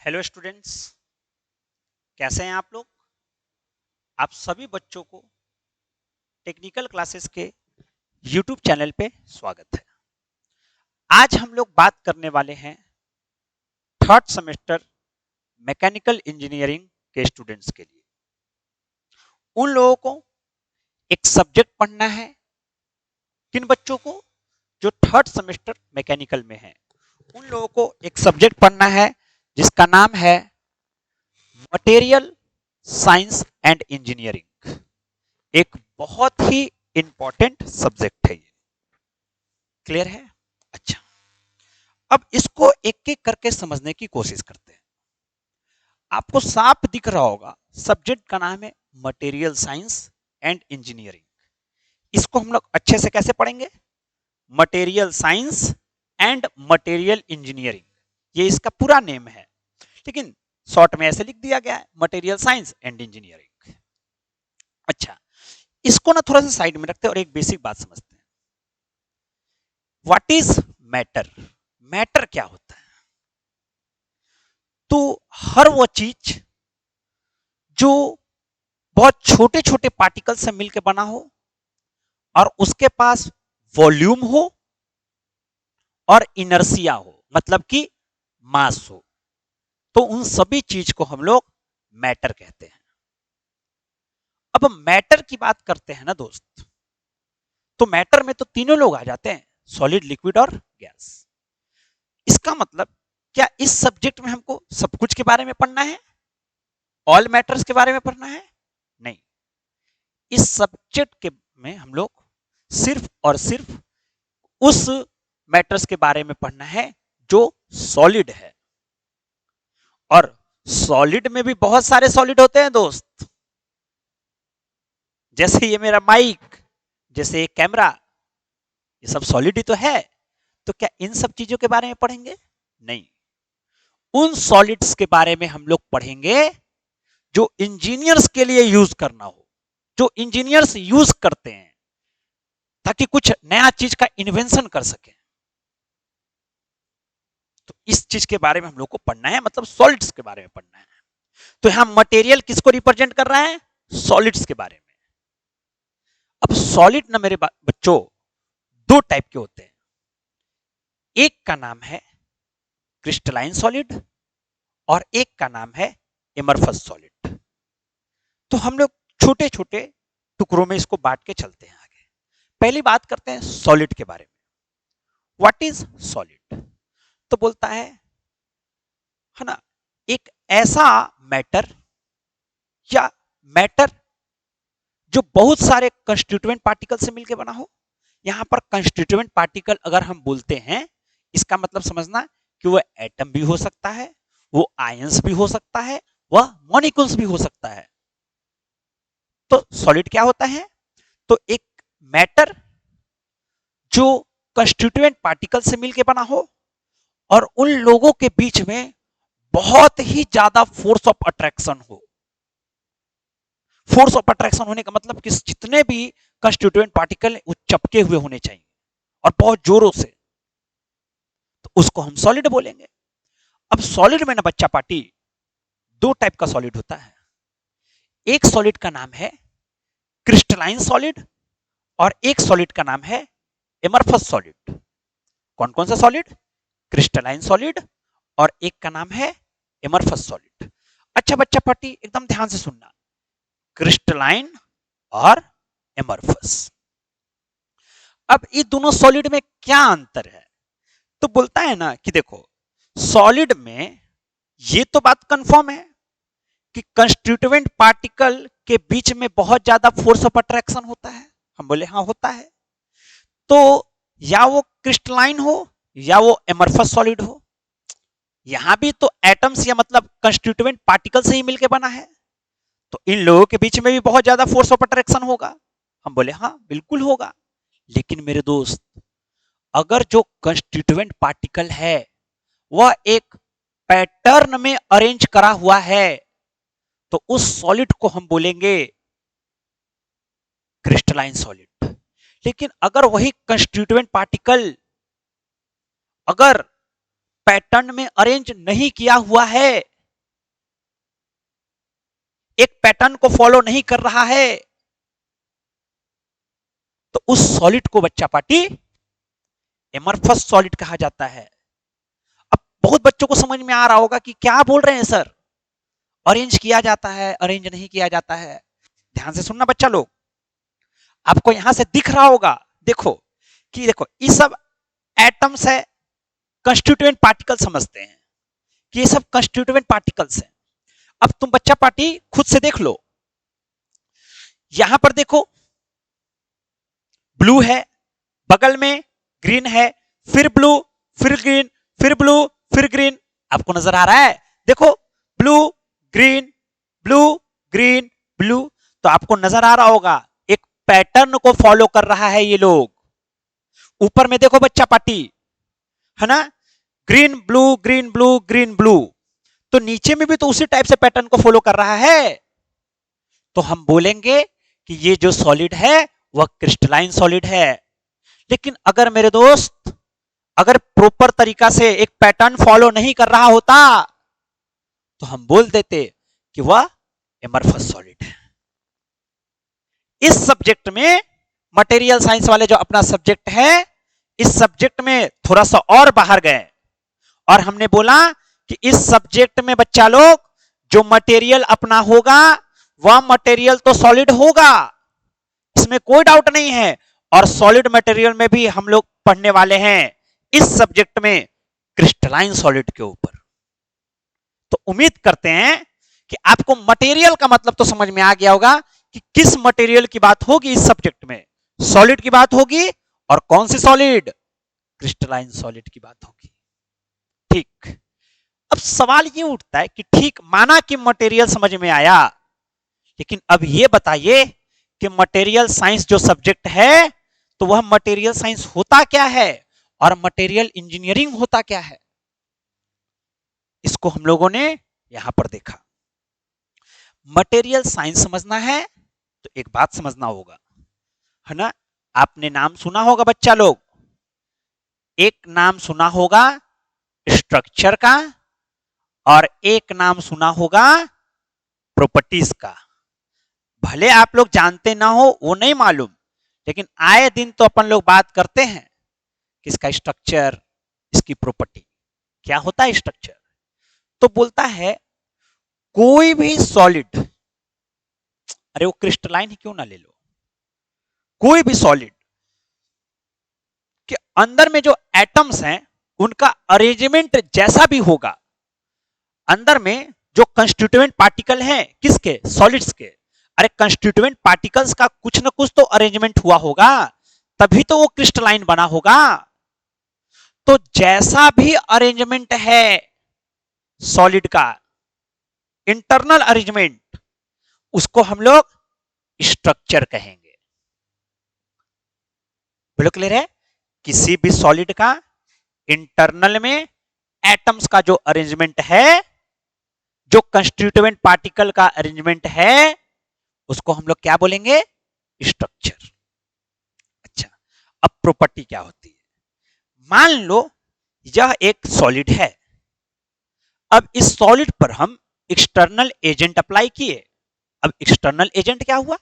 Hello students, कैसे हैं आप लोग। आप सभी बच्चों को टेक्निकल क्लासेस के यूट्यूब चैनल पे स्वागत है। आज हम लोग बात करने वाले हैं थर्ड सेमेस्टर मैकेनिकल इंजीनियरिंग के स्टूडेंट्स के लिए। उन लोगों को एक सब्जेक्ट पढ़ना है। किन बच्चों को? जो थर्ड सेमेस्टर मैकेनिकल में है, उन लोगों को एक सब्जेक्ट पढ़ना है जिसका नाम है मटेरियल साइंस एंड इंजीनियरिंग। एक बहुत ही इंपॉर्टेंट सब्जेक्ट है ये। क्लियर है? अच्छा, अब इसको एक एक करके समझने की कोशिश करते हैं। आपको साफ दिख रहा होगा, सब्जेक्ट का नाम है मटेरियल साइंस एंड इंजीनियरिंग। इसको हम लोग अच्छे से कैसे पढ़ेंगे? Material science and material engineering, ये इसका पूरा नेम है, लेकिन शॉर्ट में ऐसे लिख दिया गया है, मटेरियल साइंस एंड इंजीनियरिंग। अच्छा, इसको ना थोड़ा सा साइड में रखते हैं और एक बेसिक बात समझते हैं। What is matter? मैटर क्या होता है? तो हर वो चीज जो बहुत छोटे छोटे पार्टिकल से मिलकर बना हो और उसके पास वॉल्यूम हो और इनर्सिया हो, मतलब कि मास हो, तो उन सभी चीज को हम लोग मैटर कहते हैं। अब मैटर की बात करते हैं ना दोस्त, तो मैटर में तो तीनों लोग आ जाते हैं, सॉलिड, लिक्विड और गैस। इसका मतलब क्या इस सब्जेक्ट में हमको सब कुछ के बारे में पढ़ना है? ऑल मैटर्स के बारे में पढ़ना है? नहीं। इस सब्जेक्ट के में हम लोग सिर्फ और सिर्फ उस मैटर्स के बारे में पढ़ना है जो सॉलिड है। और सॉलिड में भी बहुत सारे सॉलिड होते हैं दोस्त, जैसे ये मेरा माइक, जैसे ये कैमरा, ये सब सॉलिड ही तो है। तो क्या इन सब चीजों के बारे में पढ़ेंगे? नहीं। उन सॉलिड्स के बारे में हम लोग पढ़ेंगे जो इंजीनियर्स के लिए यूज करना हो, जो इंजीनियर्स यूज करते हैं ताकि कुछ नया चीज का इन्वेंशन कर सके। तो इस चीज के बारे में हम लोग को पढ़ना है, मतलब सॉलिड्स के बारे में पढ़ना है। तो यहां मटेरियल किसको रिप्रेजेंट कर रहा है? सॉलिड्स के बारे में। अब सॉलिड ना मेरे बच्चों दो टाइप के होते हैं। एक का नाम है क्रिस्टलाइन सॉलिड और एक का नाम है एमरफस सॉलिड। तो हम लोग छोटे छोटे टुकड़ों में इसको बांट के चलते हैं आगे। पहली बात करते हैं सॉलिड के बारे में। What is solid? तो बोलता है ना, एक ऐसा मैटर या मैटर जो बहुत सारे कंस्टिट्यूएंट पार्टिकल से मिलकर बना हो। यहां पर कंस्टिट्यूएंट पार्टिकल अगर हम बोलते हैं, इसका मतलब समझना कि वो एटम भी हो सकता है, वो आयंस भी हो सकता है, वह मॉलिक्यूल्स भी हो सकता है। तो सॉलिड क्या होता है? तो एक मैटर जो कंस्टिट्यूएंट पार्टिकल से मिलकर बना हो और उन लोगों के बीच में बहुत ही ज्यादा फोर्स ऑफ अट्रैक्शन हो। फोर्स ऑफ अट्रैक्शन होने का मतलब कि जितने भी कंस्टिट्यूएंट पार्टिकल वो चपके हुए होने चाहिए और बहुत जोरों से, तो उसको हम सॉलिड बोलेंगे। अब सॉलिड में ना बच्चा पार्टी दो टाइप का सॉलिड होता है। एक सॉलिड का नाम है क्रिस्टलाइन सॉलिड और एक सॉलिड का नाम है एमरफस सॉलिड। कौन कौन सा सॉलिड? क्रिस्टलाइन सॉलिड और एक का नाम है एमरफस सॉलिड। अच्छा बच्चा पार्टी एकदम ध्यान से सुनना, क्रिस्टलाइन और एमरफस। अब ये दोनों सॉलिड में क्या अंतर है? तो बोलता है ना कि देखो, सॉलिड में ये तो बात कंफर्म है कि कंस्टिट्यूएंट पार्टिकल के बीच में बहुत ज्यादा फोर्स ऑफ अट्रैक्शन होता है। हम बोले हाँ होता है। तो या वो क्रिस्टलाइन हो या वो एमरफस सॉलिड हो, यहां भी तो एटम्स या मतलब कंस्टिट्यूएंट पार्टिकल से ही मिलकर बना है, तो इन लोगों के बीच में भी बहुत ज्यादा फोर्स ऑफ अट्रैक्शन होगा। हम बोले हाँ बिल्कुल होगा। लेकिन मेरे दोस्त, अगर जो कंस्टिट्यूएंट पार्टिकल है वह एक पैटर्न में अरेंज करा हुआ है, तो उस सॉलिड को हम बोलेंगे क्रिस्टलाइन सॉलिड। लेकिन अगर वही कंस्टिट्यूएंट पार्टिकल अगर पैटर्न में अरेंज नहीं किया हुआ है, एक पैटर्न को फॉलो नहीं कर रहा है, तो उस सॉलिड को बच्चा पार्टी एमरफस सॉलिड कहा जाता है। अब बहुत बच्चों को समझ में आ रहा होगा कि क्या बोल रहे हैं सर, अरेंज किया जाता है, अरेंज नहीं किया जाता है। ध्यान से सुनना बच्चा लोग, आपको यहां से दिख रहा होगा, देखो कि देखो ये सब एटम्स है, कंस्टिट्यूएंट पार्टिकल समझते हैं कि ये सब कंस्टिट्यूएंट पार्टिकल्स हैं। अब तुम बच्चा पार्टी खुद से देख लो, यहां पर देखो ब्लू है, बगल में ग्रीन है, फिर ब्लू, फिर ग्रीन, फिर ब्लू, फिर ग्रीन। आपको नजर आ रहा है, देखो blue green blue green blue. तो आपको नजर आ रहा होगा एक पैटर्न को फॉलो कर रहा है ये लोग। ऊपर में देखो बच्चा पार्टी, है ना, green blue green blue green blue, तो नीचे में भी तो उसी टाइप से पैटर्न को फॉलो कर रहा है। तो हम बोलेंगे कि ये जो सॉलिड है वह क्रिस्टलाइन सॉलिड है। लेकिन अगर मेरे दोस्त, अगर प्रॉपर तरीका से एक पैटर्न फॉलो नहीं कर रहा होता तो हम बोल देते कि वह एमरफस सॉलिड है। इस सब्जेक्ट में मटेरियल साइंस वाले जो अपना सब्जेक्ट है, इस सब्जेक्ट में थोड़ा सा और बाहर गए और हमने बोला कि इस सब्जेक्ट में बच्चा लोग जो मटेरियल अपना होगा वह मटेरियल तो सॉलिड होगा, इसमें कोई डाउट नहीं है। और सॉलिड मटेरियल में भी हम लोग पढ़ने वाले हैं इस सब्जेक्ट में क्रिस्टलाइन सॉलिड के ऊपर। तो उम्मीद करते हैं कि आपको मटेरियल का मतलब तो समझ में आ गया होगा कि किस मटेरियल की बात होगी इस सब्जेक्ट में। सॉलिड की बात होगी, और कौन सी सॉलिड, क्रिस्टलाइन सॉलिड की बात होगी। ठीक, अब सवाल ये उठता है कि ठीक माना कि मटेरियल समझ में आया, लेकिन अब ये बताइए कि मटेरियल साइंस जो सब्जेक्ट है तो वह मटेरियल साइंस होता क्या है और मटेरियल इंजीनियरिंग होता क्या है, इसको हम लोगों ने यहां पर देखा। मटेरियल साइंस समझना है तो एक बात समझना होगा, है ना, आपने नाम सुना होगा बच्चा लोग, एक नाम सुना होगा स्ट्रक्चर का और एक नाम सुना होगा प्रॉपर्टीज का। भले आप लोग जानते ना हो, वो नहीं मालूम, लेकिन आए दिन तो अपन लोग बात करते हैं कि इसका स्ट्रक्चर, इसकी प्रॉपर्टी। क्या होता है स्ट्रक्चर? तो बोलता है कोई भी सॉलिड, अरे वो क्रिस्टलाइन ही क्यों ना ले लो, कोई भी सॉलिड के अंदर में जो एटम्स हैं उनका अरेंजमेंट जैसा भी होगा, अंदर में जो कंस्टिट्यूएंट पार्टिकल हैं किसके, सॉलिड्स के, अरे कंस्टिट्यूएंट पार्टिकल्स का कुछ ना कुछ तो अरेंजमेंट हुआ होगा, तभी तो वो क्रिस्टलाइन बना होगा। तो जैसा भी अरेंजमेंट है सॉलिड का, इंटरनल अरेंजमेंट, उसको हम लोग स्ट्रक्चर कहेंगे। बिल्कुल क्लियर है? किसी भी सॉलिड का इंटरनल में एटम्स का जो अरेंजमेंट है, जो कंस्टिट्यूएंट पार्टिकल का अरेंजमेंट है, उसको हम लोग क्या बोलेंगे, स्ट्रक्चर। अच्छा, अब प्रॉपर्टी क्या होती है? मान लो यह एक सॉलिड है, अब इस सॉलिड पर हम एक्सटर्नल एजेंट अप्लाई किए। अब एक्सटर्नल एजेंट क्या हुआ,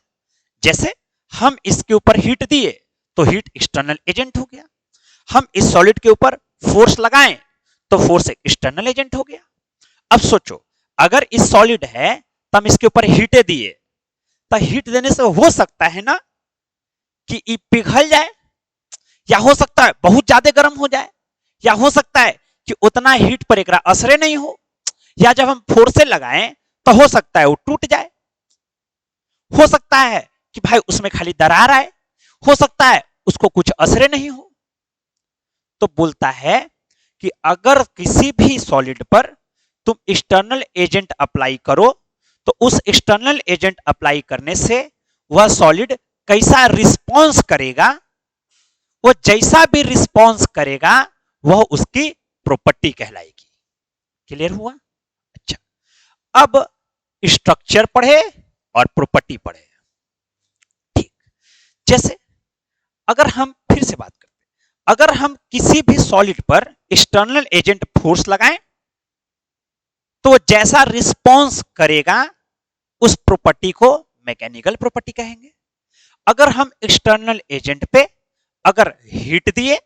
जैसे हम इसके ऊपर हीट दिए तो हीट एक्सटर्नल एजेंट हो गया, हम इस सॉलिड के ऊपर फोर्स लगाएं तो फोर्स एक एक्सटर्नल एजेंट हो गया। अब सोचो, अगर इस सॉलिड है तो हम इसके ऊपर हीटे दिए, तो हीट देने से हो सकता है ना कि ये पिघल जाए, या हो सकता है बहुत ज्यादा गर्म हो जाए, या हो सकता है कि उतना हीट पर एक असर नहीं हो, या जब हम फोर्स लगाएं तो हो सकता है वो टूट जाए, हो सकता है कि भाई उसमें खाली दरार आए, हो सकता है उसको कुछ असर नहीं हो। तो बोलता है कि अगर किसी भी सॉलिड पर तुम एक्सटर्नल एजेंट अप्लाई करो तो उस एक्सटर्नल एजेंट अप्लाई करने से वह सॉलिड कैसा रिस्पॉन्स करेगा, वो जैसा भी रिस्पॉन्स करेगा वह उसकी प्रॉपर्टी कहलाएगी। क्लियर हुआ? अच्छा, अब स्ट्रक्चर पढ़े और प्रॉपर्टी पढ़े। ठीक, जैसे अगर हम फिर से बात करते हैं, अगर हम किसी भी सॉलिड पर एक्सटर्नल एजेंट फोर्स लगाएं तो जैसा रिस्पॉन्स करेगा उस प्रॉपर्टी को मैकेनिकल प्रॉपर्टी कहेंगे। अगर हम एक्सटर्नल एजेंट पे अगर हीट दिए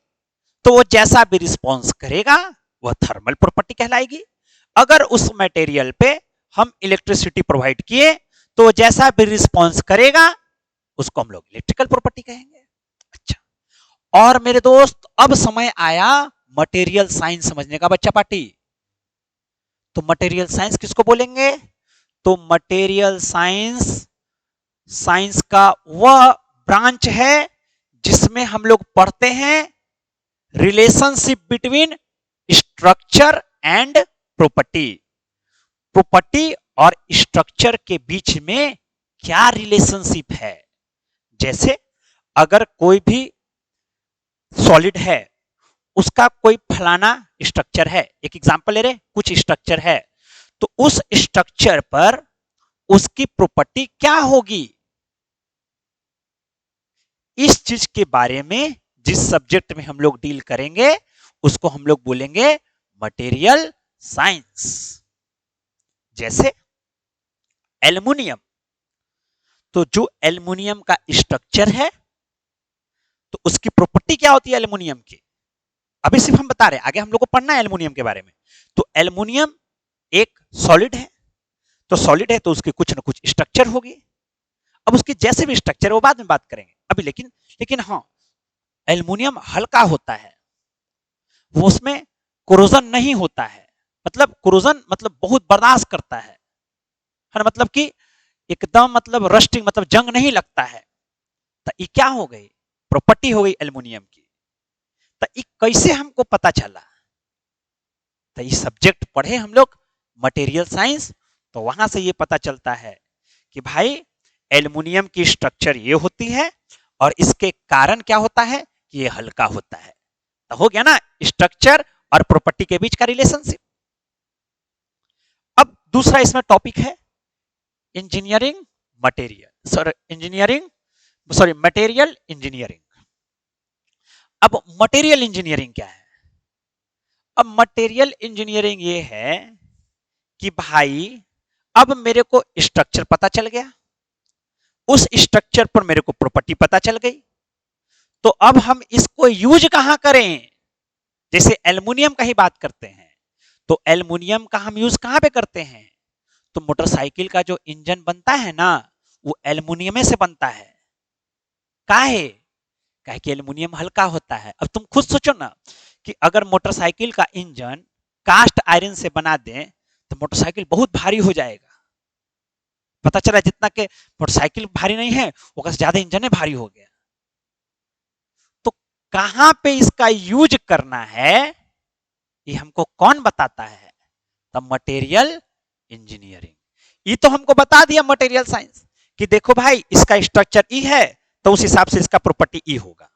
तो वो जैसा भी रिस्पॉन्स करेगा वह थर्मल प्रॉपर्टी कहलाएगी। अगर उस मटेरियल पे हम इलेक्ट्रिसिटी प्रोवाइड किए तो जैसा भी रिस्पॉन्स करेगा उसको हम लोग इलेक्ट्रिकल प्रॉपर्टी कहेंगे। अच्छा, और मेरे दोस्त अब समय आया मटेरियल साइंस समझने का बच्चा पार्टी। तो मटेरियल साइंस किसको बोलेंगे? तो मटेरियल साइंस साइंस का वह ब्रांच है जिसमें हम लोग पढ़ते हैं relationship between structure and property. Property और स्ट्रक्चर के बीच में क्या रिलेशनशिप है। जैसे अगर कोई भी सॉलिड है, उसका कोई फलाना स्ट्रक्चर है, एक एग्जांपल ले रहे, कुछ स्ट्रक्चर है, तो उस स्ट्रक्चर पर उसकी प्रॉपर्टी क्या होगी। इस चीज के बारे में जिस सब्जेक्ट में हम लोग डील करेंगे उसको हम लोग बोलेंगे मटेरियल साइंस। जैसे एल्युमिनियम, तो जो एल्युमिनियम का स्ट्रक्चर है तो उसकी प्रॉपर्टी क्या होती है एल्युमिनियम की, अभी सिर्फ हम बता रहे हैं, आगे हम लोग को पढ़ना है एल्युमिनियम के बारे में। तो एल्युमिनियम एक सॉलिड है, तो सॉलिड है तो उसकी कुछ ना कुछ स्ट्रक्चर होगी। अब उसकी जैसे भी स्ट्रक्चर वो बाद में बात करेंगे अभी, लेकिन हाँ, एल्युमिनियम हल्का होता है, वो उसमें कोरोजन नहीं होता है, मतलब कोरोजन मतलब बहुत बर्दाश्त करता है ना, मतलब कि एकदम मतलब रस्टिंग मतलब जंग नहीं लगता है। तो ये क्या हो गई, प्रॉपर्टी हो गई एल्युमिनियम की। तो ये कैसे हमको पता चला, तो ये सब्जेक्ट पढ़े हम लोग मटेरियल साइंस, तो वहां से ये पता चलता है कि भाई एल्युमिनियम की स्ट्रक्चर ये होती है और इसके कारण क्या होता है कि ये हल्का होता है। तो हो गया ना स्ट्रक्चर और प्रॉपर्टी के बीच का रिलेशनशिप। अब दूसरा इसमें टॉपिक है इंजीनियरिंग मटेरियल इंजीनियरिंग। अब मटेरियल इंजीनियरिंग क्या है? अब मटेरियल इंजीनियरिंग ये है कि भाई अब मेरे को स्ट्रक्चर पता चल गया, उस स्ट्रक्चर पर मेरे को प्रॉपर्टी पता चल गई, तो अब हम इसको यूज कहां करें। जैसे एल्युमिनियम का ही बात करते हैं, तो एल्युमिनियम का हम यूज कहां पे करते हैं, तो मोटरसाइकिल का जो इंजन बनता है ना वो एल्युमिनियम से बनता है। काहे कि एल्युमिनियम हल्का होता है। अब तुम खुद सोचो ना कि अगर मोटरसाइकिल का इंजन कास्ट आयरन से बना दें तो मोटरसाइकिल बहुत भारी हो जाएगा। पता चला जितना के मोटरसाइकिल भारी नहीं है वो ज्यादा इंजन भारी हो गया। तो कहां पे इसका यूज करना है ये हमको कौन बताता है, तो मटेरियल इंजीनियरिंग। ये तो हमको बता दिया मटेरियल साइंस कि देखो भाई इसका स्ट्रक्चर ई है तो उस हिसाब से इसका प्रॉपर्टी ई होगा।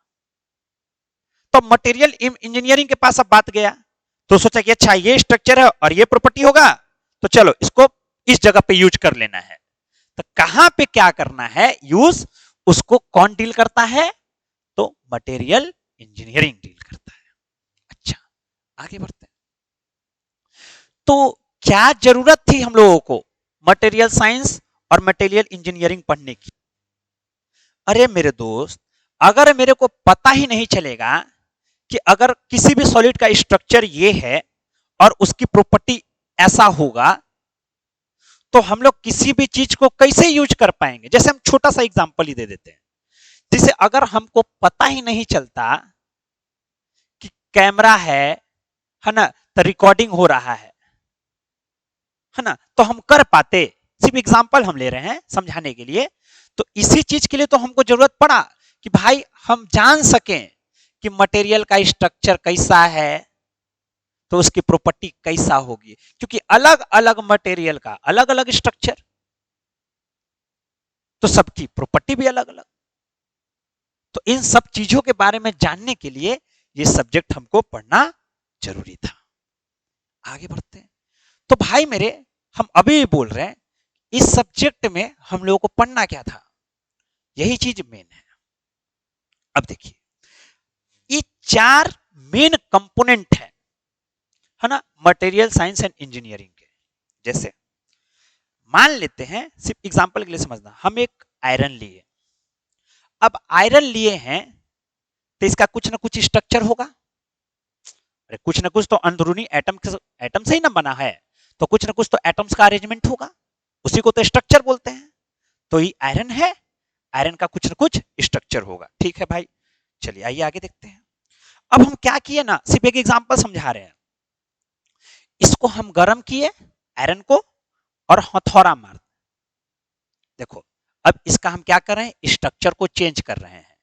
तो मटेरियल इंजीनियरिंग के पास अब बात गया, तो सोचा कि अच्छा ये स्ट्रक्चर है और ये प्रॉपर्टी होगा, तो चलो इसको इस जगह पे यूज कर लेना है। तो कहां पे क्या करना है यूज, उसको कौन डील करता है, तो मटेरियल इंजीनियरिंग डील करता है। अच्छा, आगे बढ़ते हैं। तो क्या जरूरत थी हम लोगों को मटेरियल साइंस और मटेरियल इंजीनियरिंग पढ़ने की। अरे मेरे दोस्त, अगर मेरे को पता ही नहीं चलेगा कि अगर किसी भी सॉलिड का स्ट्रक्चर ये है और उसकी प्रॉपर्टी ऐसा होगा, तो हम लोग किसी भी चीज को कैसे यूज कर पाएंगे। जैसे हम छोटा सा एग्जांपल ही दे देते हैं, जैसे अगर हमको पता ही नहीं चलता कि कैमरा है ना, तो रिकॉर्डिंग हो रहा है ना, तो हम कर पाते। सिर्फ एग्जांपल हम ले रहे हैं समझाने के लिए। तो इसी चीज के लिए तो हमको जरूरत पड़ा कि भाई हम जान सकें कि मटेरियल का स्ट्रक्चर कैसा है तो उसकी प्रॉपर्टी कैसा होगी, क्योंकि अलग अलग मटेरियल का अलग अलग स्ट्रक्चर, तो सबकी प्रॉपर्टी भी अलग अलग। तो इन सब चीजों के बारे में जानने के लिए ये सब्जेक्ट हमको पढ़ना जरूरी था। आगे बढ़ते हैं। तो भाई मेरे, हम अभी भी बोल रहे हैं इस सब्जेक्ट में हम लोगों को पढ़ना क्या था, यही चीज मेन है। अब देखिए, ये 4 मेन कंपोनेंट है ना, मटेरियल साइंस एंड इंजीनियरिंग के। जैसे मान लेते हैं, सिर्फ एग्जांपल के लिए समझना, हम एक आयरन लिए। अब आयरन लिए हैं तो इसका कुछ ना कुछ स्ट्रक्चर होगा। अरे कुछ ना कुछ तो अंदरूनी एटम से ही ना बना है, तो कुछ ना कुछ तो एटम्स का अरेंजमेंट होगा, उसी को तो स्ट्रक्चर बोलते हैं। तो ये आयरन है, आयरन का कुछ ना कुछ स्ट्रक्चर होगा। ठीक है भाई, चलिए आइए आगे देखते हैं। अब हम क्या किए ना, सिर्फ एक एग्जांपल समझा रहे हैं। इसको हम गर्म किए आयरन को और हथौड़ा मार, देखो अब इसका हम क्या कर रहे हैं, स्ट्रक्चर को चेंज कर रहे हैं।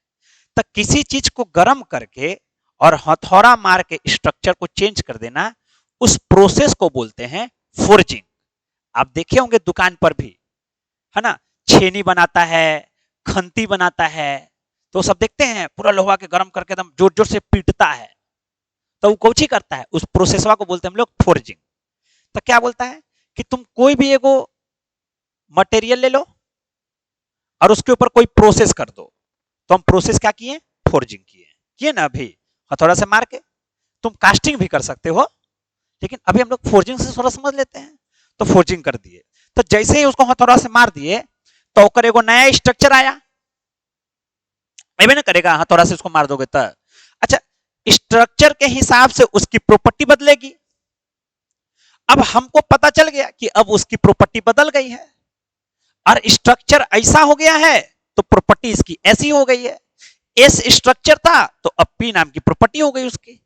तो किसी चीज को गर्म करके और हथौड़ा मार के स्ट्रक्चर को चेंज कर देना, उस प्रोसेस को बोलते हैं फोर्जिंग। आप देखे होंगे दुकान पर भी, है ना, छेनी बनाता है, खंती बनाता है, तो सब देखते हैं पूरा लोहा के गर्म करके एकदम जोर जोर से पीटता है, तो वो कौची करता है, उस प्रोसेसवा को बोलते हैं हम लोग फोर्जिंग। तो क्या बोलता है कि तुम कोई भी एगो मटेरियल ले लो और उसके ऊपर कोई प्रोसेस कर दो, तो हम प्रोसेस क्या किए, फोर्जिंग किए ना। अभी हथौड़ा से मार के तुम कास्टिंग भी कर सकते हो, लेकिन अभी हम लोग फोर्जिंग से थोड़ा समझ लेते हैं। तो फोर्जिंग कर दिए, तो जैसे ही उसको हथौड़ा से मार दिए तो ओकर एगो नया स्ट्रक्चर आया, ना करेगा, हथौड़ा से उसको मार दोगे तो। अच्छा, स्ट्रक्चर के हिसाब से उसकी प्रॉपर्टी बदलेगी। अब हमको पता चल गया कि अब उसकी प्रॉपर्टी बदल गई है, और स्ट्रक्चर ऐसा हो गया है तो प्रॉपर्टी इसकी ऐसी हो गई है। एस स्ट्रक्चर था तो अब पी नाम की प्रॉपर्टी हो गई उसकी,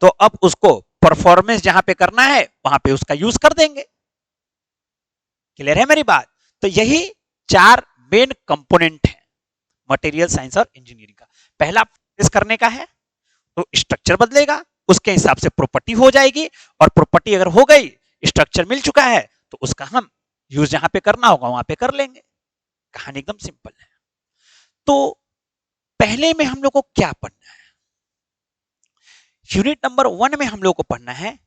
तो अब उसको परफॉर्मेंस जहां पे करना है वहां पे उसका यूज कर देंगे। क्लियर है मेरी बात? तो यही 4 मेन कंपोनेंट है मटेरियल साइंस और इंजीनियरिंग का। पहला प्रोसेस करने का है, तो स्ट्रक्चर बदलेगा, उसके हिसाब से प्रॉपर्टी हो जाएगी, और प्रॉपर्टी अगर हो गई, स्ट्रक्चर मिल चुका है, तो उसका हम यूज जहां पे करना होगा वहां पे कर लेंगे। कहानी एकदम सिंपल है। तो पहले में हम लोग को क्या पढ़ना है, यूनिट नंबर 1 में हम लोग को पढ़ना है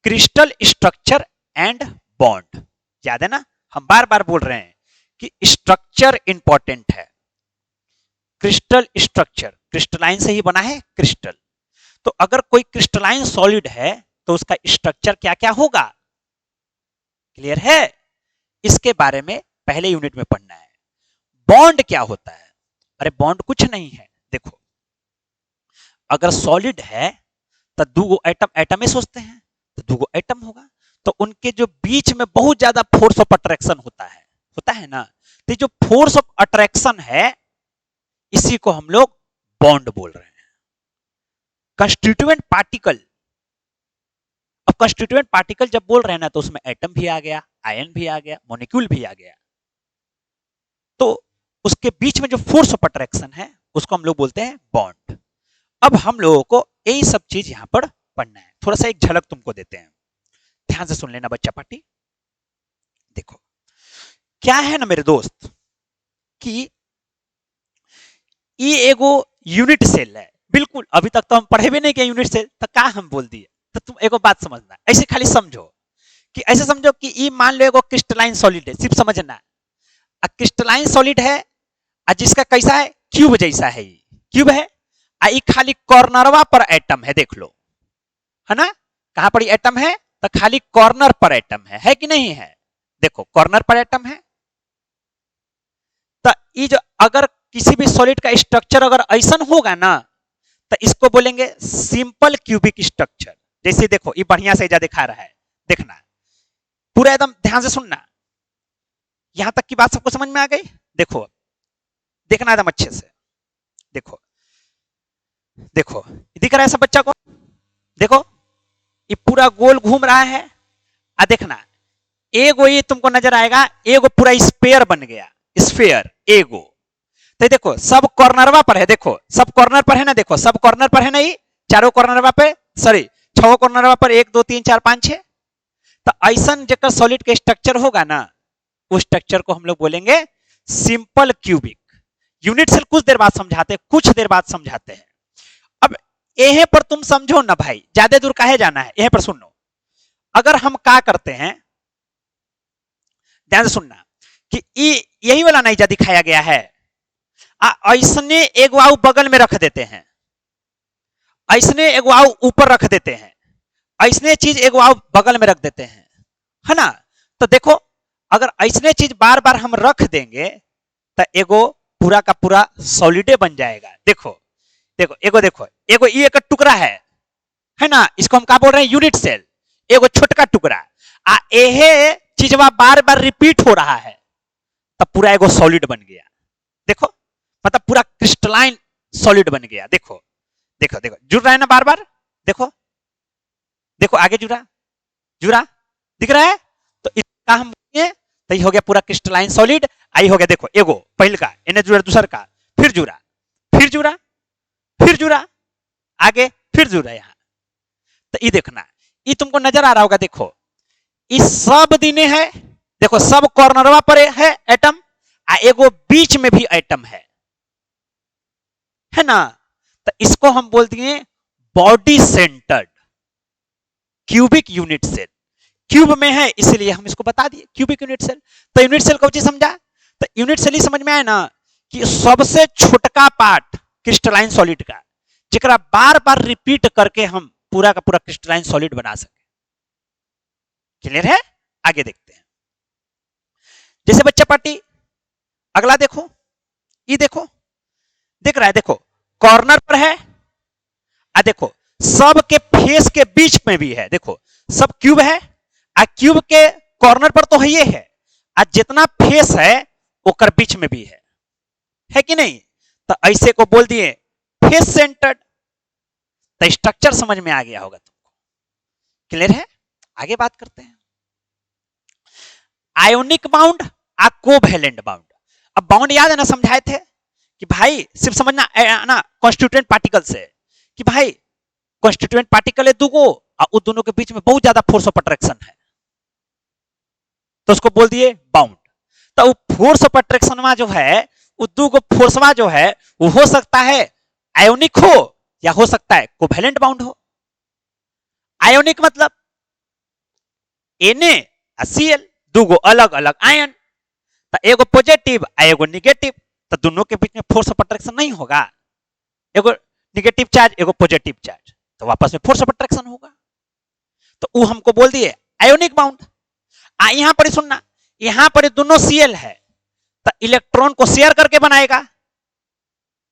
क्रिस्टल स्ट्रक्चर एंड बॉन्ड। याद है ना, हम बार बार बोल रहे हैं कि स्ट्रक्चर इंपॉर्टेंट है। क्रिस्टल स्ट्रक्चर, क्रिस्टलाइन से ही बना है क्रिस्टल, तो अगर कोई क्रिस्टलाइन सॉलिड है तो उसका स्ट्रक्चर क्या क्या होगा, क्लियर है? इसके बारे में पहले यूनिट में पढ़ना है। बॉन्ड क्या होता है? अरे बॉन्ड कुछ नहीं है, देखो अगर सॉलिड है तो दो एटम, एटम ही सोचते हैं तो दो एटम होगा, तो उनके जो बीच में बहुत ज्यादा फोर्स ऑफ अट्रैक्शन होता है ना, तो जो फोर्स ऑफ अट्रैक्शन है इसी को हम लोग बॉन्ड बोल रहे हैं। कंस्टिट्यूएंट पार्टिकल, अब कंस्टिट्यूएंट पार्टिकल जब बोल रहे हैं ना, तो उसमें एटम भी आ गया, आयन भी आ गया, मॉलिक्यूल भी आ गया, तो उसके बीच में जो फोर्स ऑफ अट्रैक्शन है उसको हम लोग बोलते हैं बॉन्ड। अब हम लोगों को यही सब चीज यहां पर पढ़ना है। थोड़ा सा एक झलक तुमको देते हैं, ध्यान से सुन लेना बच्चा पार्टी। देखो क्या है ना मेरे दोस्त, कि ये एगो यूनिट सेल है, बिल्कुल अभी तक तो हम पढ़े भी नहीं कि यूनिट सेल, तो क्या हम बोल दिए। तो तुम एगो बात समझना, ऐसे खाली समझो कि ऐसे समझो कि ये मान लो एगो क्रिस्टलाइन सॉलिड है, सिर्फ समझना। क्रिस्टलाइन सॉलिड है, जिसका कैसा है, क्यूब जैसा है, क्यूब है, ये खाली कॉर्नरवा पर एटम है, देख लो, है ना, कहां पर एटम है, तो खाली कॉर्नर पर एटम है कि नहीं है? देखो कॉर्नर पर एटम है, तो ये जो अगर किसी भी सॉलिड का स्ट्रक्चर अगर ऐसा होगा ना, तो इसको बोलेंगे सिंपल क्यूबिक स्ट्रक्चर। जैसे देखो ये बढ़िया से दिखा रहा है, देखना पूरा एकदम ध्यान से सुनना, यहां तक की बात सबको समझ में आ गई? देखो देखना एकदम अच्छे से, देखो देखो दिख रहा है सब बच्चा को? देखो ये पूरा गोल घूम रहा है, देखना एगो ये तुमको नजर आएगा, एगो पूरा स्फीयर बन गया, स्फीयर एगो। तो देखो सब कॉर्नरवा पर है, देखो सब कॉर्नर पर है ना, देखो सब कॉर्नर पर है ना, ये चारों कॉर्नरवा पे, सॉरी 6 कॉर्नरवा पर, 1 2 3 4 5 6। तो ऐसा जब सॉलिड के स्ट्रक्चर होगा ना, उस स्ट्रक्चर को हम लोग बोलेंगे सिंपल क्यूबिक। यूनिट सेल कुछ देर बाद समझाते हैं, कुछ देर बाद समझाते हैं। अब यहीं पर तुम समझो ना भाई, ज्यादा दूर काहे जाना है, यहीं पर सुनो। अगर हम क्या करते हैं, ध्यान से सुनना, कि यही वाला नैजा दिखाया गया है, ऐसने एक वाव बगल में रख देते हैं, ऐसने एक वाव ऊपर रख देते हैं, ऐसने चीज एक वाव बगल में रख देते हैं, है ना। तो देखो अगर ऐसने चीज बार बार हम रख देंगे तो एगो पूरा का पूरा सॉलिडे बन जाएगा। देखो देखो एगो देखो एगो ये एक टुकड़ा है ना, इसको हम क्या बोल रहे हैं, यूनिट सेल, एगो छोटका टुकड़ा आ एहे चीजवा बार बार रिपीट हो रहा है तब पूरा एगो सॉलिड बन गया। देखो मतलब पूरा क्रिस्टलाइन सॉलिड बन गया। देखो देखो देखो जुड़ रहा है ना बार बार, देखो देखो आगे जुड़ा जुड़ा दिख रहा है। तो इसका हम तो ये हो गया पूरा क्रिस्टलाइन सॉलिड। आई हो गया देखो एगो पहले का इन्हें जुड़ा दूसर का, फिर जुड़ा फिर जुड़ा फिर जुड़ा आगे फिर जुड़ा यहाँ। तो ये देखना ये तुमको नजर आ रहा होगा। देखो इस सब दिने है, देखो सब कॉर्नरवा पर है एटम, आ एगो बीच में भी एटम है ना। तो इसको हम बोलते हैं body centred cubic unit cell. Cube में है इसलिए हम इसको बता दिए क्यूबिक यूनिट सेल। तो यूनिट सेल को चीज समझा, तो यूनिट सेल ही समझ में आया ना कि सबसे छोटका पार्ट क्रिस्टलाइन सॉलिड का जिकरा बार बार रिपीट करके हम पूरा का पूरा क्रिस्टलाइन सॉलिड बना सके। क्लियर है? आगे देखते हैं। जैसे बच्चा पार्टी अगला देखो, ये देखो दिख रहा है, देखो कॉर्नर पर है, देखो सब के फेस के बीच में भी है। देखो सब क्यूब है, क्यूब के कॉर्नर पर तो ये है, जितना फेस है ओकर बीच में भी है कि नहीं। तो ऐसे को बोल दिए फेस सेंटर्ड। तो स्ट्रक्चर समझ में आ गया होगा तुमको। क्लियर है? आगे बात करते हैं। आयोनिक बाउंड आ कोवैलेंट बाउंड। अब बाउंड याद है ना, समझाए थे कि भाई सिर्फ समझना ना कॉन्स्टिट्यूएंट पार्टिकल से कि भाई कॉन्स्टिट्यूएंट पार्टिकल है दुगो और उन दोनों के बीच में बहुत ज्यादा फोर्स ऑफ अट्रैक्शन है, तो उसको बोल दिए बाउंड। तो फोर्स ऑफ अट्रैक्शन में जो है वो दुगो फोर्सवा जो है वो हो सकता है आयोनिक हो या हो सकता है कोवैलेंट बाउंड हो। आयोनिक मतलब Na दुगो अलग अलग आयन, तो एगो पॉजिटिव एगो निगेटिव, तो दोनों के बीच में फोर्स ऑफ अट्रैक्शन नहीं होगा। एगो निगेटिव चार्ज एगो पॉजिटिव चार्ज, तो वापस में फोर्स ऑफ अट्रैक्शन होगा। तो वो हमको बोल दिए आयोनिक बाउंड। यहां पर सुनना, यहां पर दोनों Cl है तो इलेक्ट्रॉन को शेयर करके बनाएगा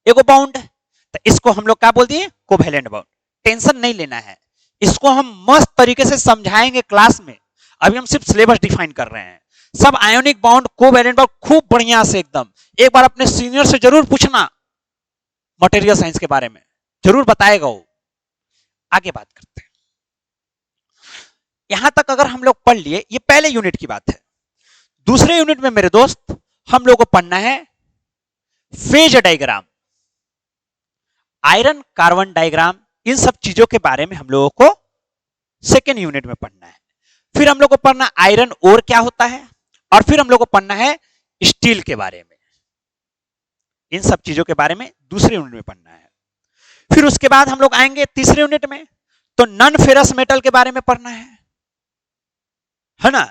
एगो बाउंड। तो इसको हम लोग क्या बोल दिए कोवैलेंट बाउंड। टेंशन नहीं लेना है, इसको हम मस्त तरीके से समझाएंगे क्लास में। अभी हम सिर्फ सिलेबस डिफाइन कर रहे हैं। सब आयोनिक बाउंड कोवैलेंट बाउंड खूब बढ़िया से एकदम एक बार अपने सीनियर से जरूर पूछना, मटेरियल साइंस के बारे में जरूर बताएगा वो। आगे बात करते हैं। यहां तक अगर हम लोग पढ़ लिए, ये पहले यूनिट की बात है। दूसरे यूनिट में मेरे दोस्त हम लोग को पढ़ना है phase diagram, iron carbon diagram, इन सब चीजों के बारे में हम लोगों को सेकेंड यूनिट में पढ़ना है। फिर हम लोग को पढ़ना आयरन ओर क्या होता है, और फिर हम लोग को पढ़ना है स्टील के बारे में। इन सब चीजों के बारे में दूसरे यूनिट में पढ़ना है। फिर उसके बाद हम लोग आएंगे तीसरे यूनिट में, तो नॉन फेरस मेटल के बारे में पढ़ना है ना,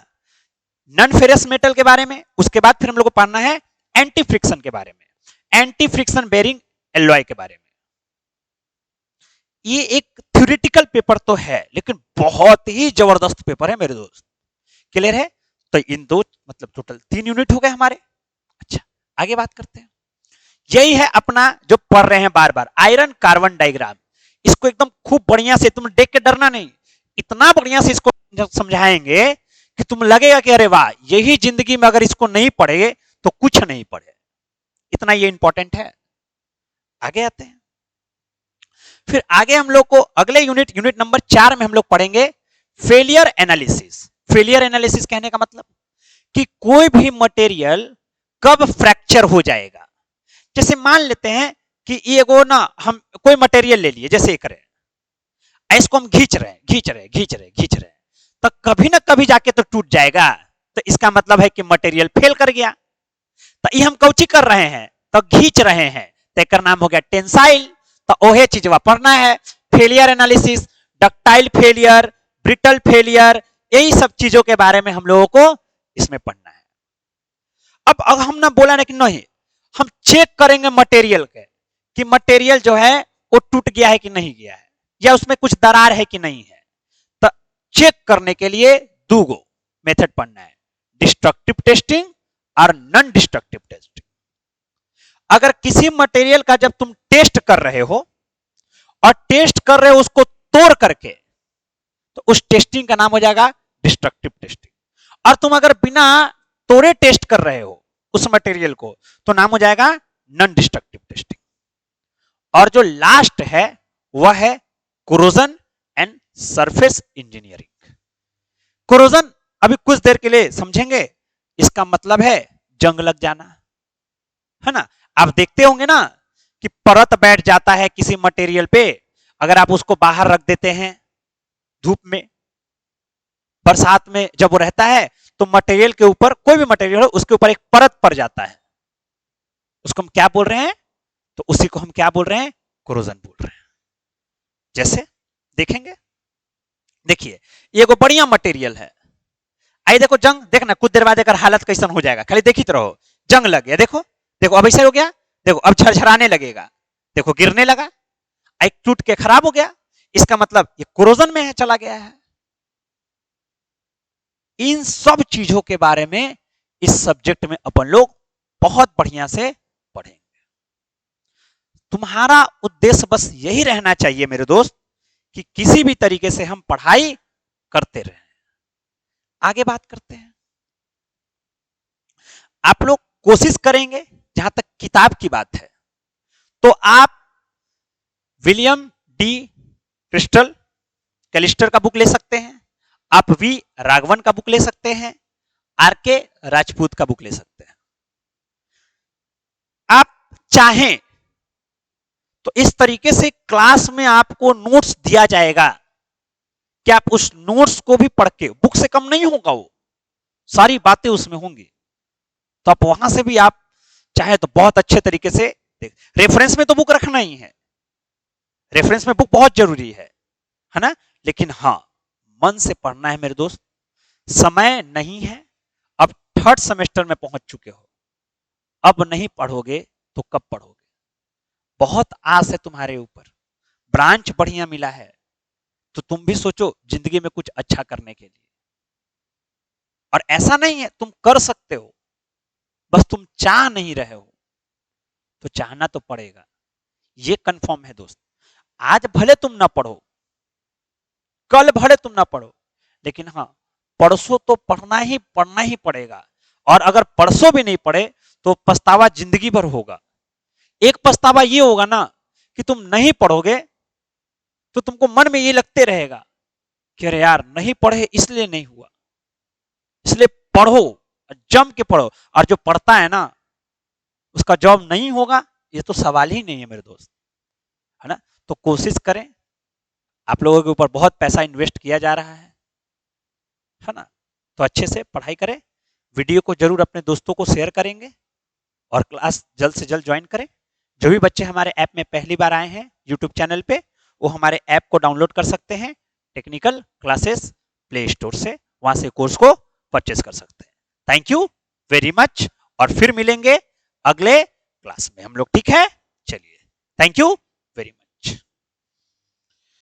नॉन फेरस मेटल के बारे में। उसके बाद फिर हम लोग को पढ़ना है एंटी फ्रिक्शन के बारे में, एंटी फ्रिक्शन बेरिंग एलॉय के बारे में। ये एक थ्योरेटिकल पेपर तो है लेकिन बहुत ही जबरदस्त पेपर है मेरे दोस्त। क्लियर है? तो इन दो मतलब टोटल 3 यूनिट हो गए हमारे। अच्छा आगे बात करते हैं। यही है अपना जो पढ़ रहे हैं बार बार, आयरन कार्बन डायग्राम। इसको एकदम खूब बढ़िया से तुम देख के डरना नहीं, इतना बढ़िया से इसको समझाएंगे कि तुम लगेगा कि अरे वाह, यही जिंदगी में अगर इसको नहीं पढ़े तो कुछ नहीं पढ़े, इतना ये इंपॉर्टेंट है। आगे आते हैं। फिर आगे हम लोग को अगले यूनिट नंबर 4 में हम लोग पढ़ेंगे फेलियर एनालिसिस। फेलियर एनालिसिस कहने का मतलब कि कोई भी मटेरियल कब फ्रैक्चर हो जाएगा। जैसे मान लेते हैं कि ये ना हम कोई मटेरियल ले लिए, जैसे करें इसको हम खींच रहे तो कभी ना कभी जाके तो टूट जाएगा, तो इसका मतलब है कि मटेरियल फेल कर गया। तो ये हम कौची कर रहे हैं, तो खींच रहे हैं, तो एक नाम हो गया टेंसाइल। तो ओहे चीज पढ़ना है, failure analysis, ductile failure, brittle failure, यही सब चीजों के बारे में हम लोगों को इसमें पढ़ना है। अब हम ना बोला ना कि नहीं, हम चेक करेंगे मटेरियल के कि मटेरियल जो है वो टूट गया है कि नहीं गया है। या उसमें कुछ दरार है कि नहीं है। तो चेक करने के लिए दो गो मेथड पढ़ना है, डिस्ट्रक्टिव टेस्टिंग और नॉन डिस्ट्रक्टिव टेस्टिंग। अगर किसी मटेरियल का जब तुम टेस्ट कर रहे हो और टेस्ट कर रहे हो उसको तोड़ करके, तो उस टेस्टिंग का नाम हो जाएगा डिस्ट्रक्टिव टेस्टिंग। और तुम अगर बिना तोड़े टेस्ट कर रहे हो उस मटेरियल को, तो नाम हो जाएगा नॉन डिस्ट्रक्टिव टेस्टिंग। और जो लास्ट है वह है corrosion and surface engineering. Corrosion अभी कुछ देर के लिए समझेंगे, इसका मतलब है जंग लग जाना, है ना। आप देखते होंगे ना कि परत बैठ जाता है किसी मटेरियल पे, अगर आप उसको बाहर रख देते हैं धूप में, बरसात में जब वो रहता है, तो मटेरियल के ऊपर, कोई भी मटेरियल हो उसके ऊपर एक परत पड़ जाता है, उसको हम क्या बोल रहे हैं, तो उसी को हम क्या बोल रहे हैं, कोरोजन बोल रहे हैं। जैसे देखेंगे, देखिए ये को बढ़िया मटेरियल है, आई देखो जंग, देखना कुछ देर बाद अगर हालत कैसन हो जाएगा, खाली देखी तो रहो, जंग लग गया, देखो देखो अब ऐसा हो गया, देखो अब झरझराने लगेगा, देखो गिरने लगा, एक टूट के खराब हो गया, इसका मतलब ये कोरोजन में है, चला गया है। इन सब चीजों के बारे में इस सब्जेक्ट में अपन लोग बहुत बढ़िया से पढ़ेंगे। तुम्हारा उद्देश्य बस यही रहना चाहिए मेरे दोस्त कि किसी भी तरीके से हम पढ़ाई करते रहें। आगे बात करते हैं, आप लोग कोशिश करेंगे, जहां तक किताब की बात है तो आप विलियम डी क्रिस्टल कैलिस्टर का बुक ले सकते हैं, आप वी राघवन का बुक ले सकते हैं, आर के राजपूत का बुक ले सकते हैं। आप चाहें तो इस तरीके से क्लास में आपको नोट्स दिया जाएगा कि आप उस नोट्स को भी पढ़ के, बुक से कम नहीं होगा, वो सारी बातें उसमें होंगी, तो आप वहां से भी आप चाहे तो बहुत अच्छे तरीके से देख। रेफरेंस में तो बुक रखना ही है, रेफरेंस में बुक बहुत जरूरी है ना, लेकिन हाँ मन से पढ़ना है मेरे दोस्त। समय नहीं है, अब थर्ड सेमेस्टर में पहुंच चुके हो, अब नहीं पढ़ोगे तो कब पढ़ोगे। बहुत आस है तुम्हारे ऊपर, ब्रांच बढ़िया मिला है, तो तुम भी सोचो जिंदगी में कुछ अच्छा करने के लिए। और ऐसा नहीं है, तुम कर सकते हो, बस तुम चाह नहीं रहे हो, तो चाहना तो पड़ेगा, ये कंफर्म है दोस्त। आज भले तुम ना पढ़ो, कल भले तुम ना पढ़ो, लेकिन हाँ परसों तो पढ़ना ही पड़ेगा। और अगर परसों भी नहीं पढ़े तो पछतावा जिंदगी भर होगा। एक पछतावा ये होगा ना कि तुम नहीं पढ़ोगे तो तुमको मन में ये लगते रहेगा कि अरे यार नहीं पढ़े इसलिए नहीं हुआ, इसलिए पढ़ो, जम के पढ़ो। और जो पढ़ता है ना उसका जॉब नहीं होगा, ये तो सवाल ही नहीं है मेरे दोस्त, है ना। तो कोशिश करें, आप लोगों के ऊपर बहुत पैसा इन्वेस्ट किया जा रहा है ना, तो अच्छे से पढ़ाई करें। वीडियो को जरूर अपने दोस्तों को शेयर करेंगे और क्लास जल्द से जल्द ज्वाइन करें। जो भी बच्चे हमारे ऐप में पहली बार आए हैं यूट्यूब चैनल पे, वो हमारे ऐप को डाउनलोड कर सकते हैं, टेक्निकल क्लासेस प्ले स्टोर से, वहां से कोर्स को परचेज कर सकते हैं। थैंक यू वेरी मच, और फिर मिलेंगे अगले क्लास में हम लोग, ठीक है। चलिए, थैंक यू।